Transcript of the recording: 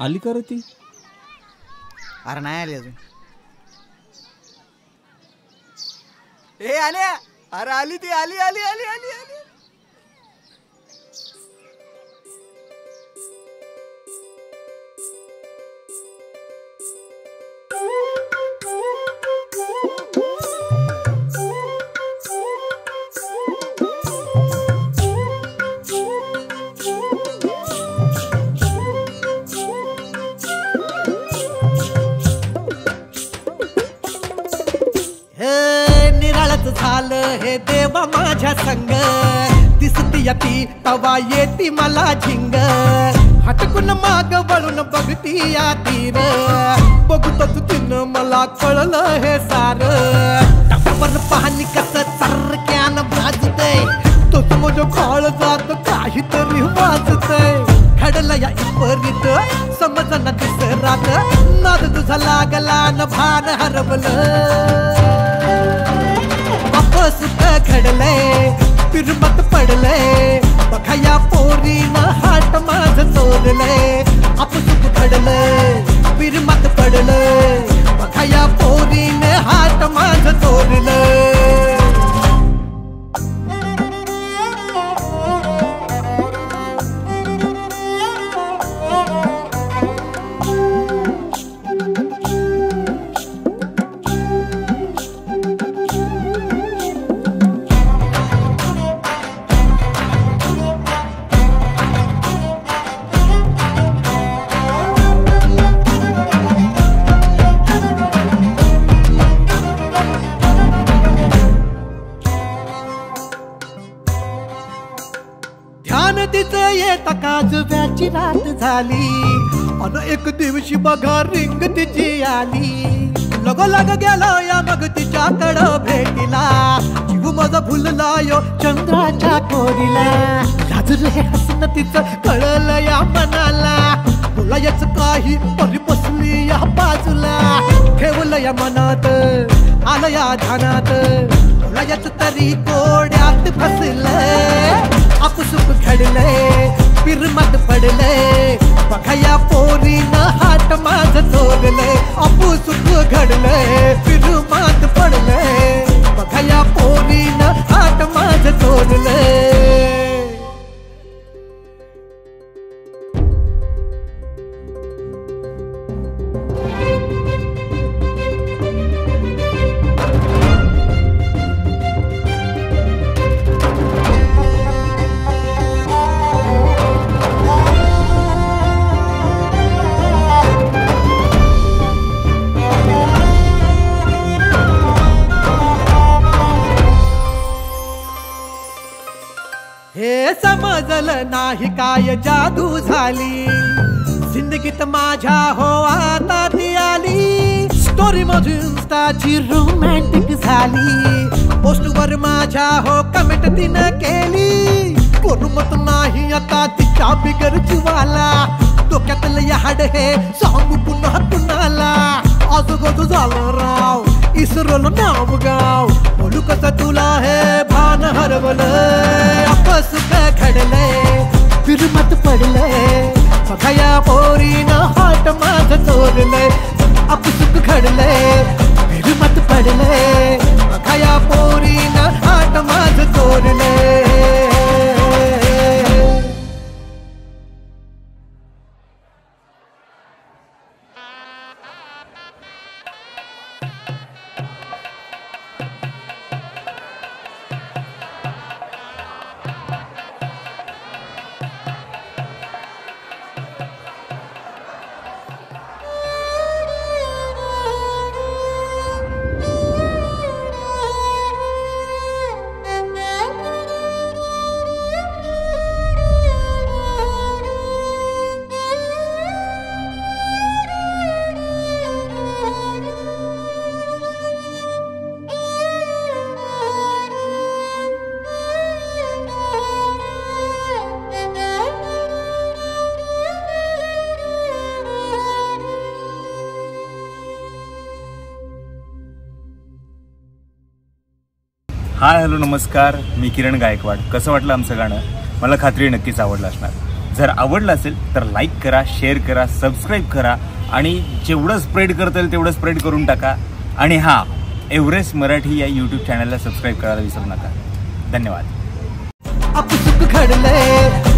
आली का रे ती? अरे नाही आली अजून. ए आल्या, अरे आली ती, आली आली आली आली आली. झालं हे देवा माझ्या संग, दिसती ती तवा येती मला झिंग. हटकून माग वळून बघती या तीर, बघतोच तिनं मला कळलं हे सार. टापावर पाहणी कस चरक्यान भाजतय, तोच मोज काळ जात काहीतरी वाजतय. घडलं या इपरीत समजन दिसरात, नाद तुझा लागला न भान हरवलं. सुख घडलंय पिरमत पडलंय, बघा या पोरीनं हात माझं चोरलंय. सुख घडलंय पिरमत पडलंय, बघा या पोरीने हात माझं चोरलंय. येता काजव्याची रात झाली, अन एक दिवशी बघा रिंग तिची आली. लग गेला या मग तिच्याकडं भेटीला, जीव माझा भुलला यो चंद्राच्या कोरीला. लाजर हे हसन तिचं कळलं या मनाला, बोलायच काही परी बसली या बाजूला. ठेवलं या मनात आलं या ध्यानात, बोलायच तरी कोड्यात फसलं. सुख घडलंय पिरमत पडलंय, बघा या पोरीनं हात माझं चोरलंय. सुख घडलंय पिरमत पडलंय, बघा या पोरीनं हात माझं चोरलंय. हे समजलं नाही काय जादू झाली, जिंदगीत माझ्या हो आता ती आली. स्टोरी मधून इन्स्टाची रोमॅन्टिक झाली, पोस्टवर माझ्या हो कमेंट तिनं केली. कोरमत नाही आता तिच्या बिगर जीवाला, डोक्यातलं याड हे सांगू पुन्हा कुणाला. आजूबाजू झालं राव इसरलं नाव गाव, बोलू कसं तुला हे भान हरवलं. सुख घडलंय पिरमत पडलंय, बघा या पोरीनं हात माझं चोरलंय. सुख घडलंय पिरमत पडलंय, बघा या पोरीनं हात माझं चोरलंय. हाय हॅलो नमस्कार, मी किरण गायकवाड. कसं वाटलं आमचं गाणं? मला खात्री नक्कीच आवडलं असणार. जर आवडलं असेल तर लाईक करा, शेअर करा, सबस्क्राईब करा आणि जेवढं स्प्रेड करता येईल तेवढं स्प्रेड करून टाका. आणि हां, एव्हरेस्ट मराठी या यूट्यूब चॅनलला सबस्क्राईब करायला विसरू नका. धन्यवाद. अपसुक घडलंय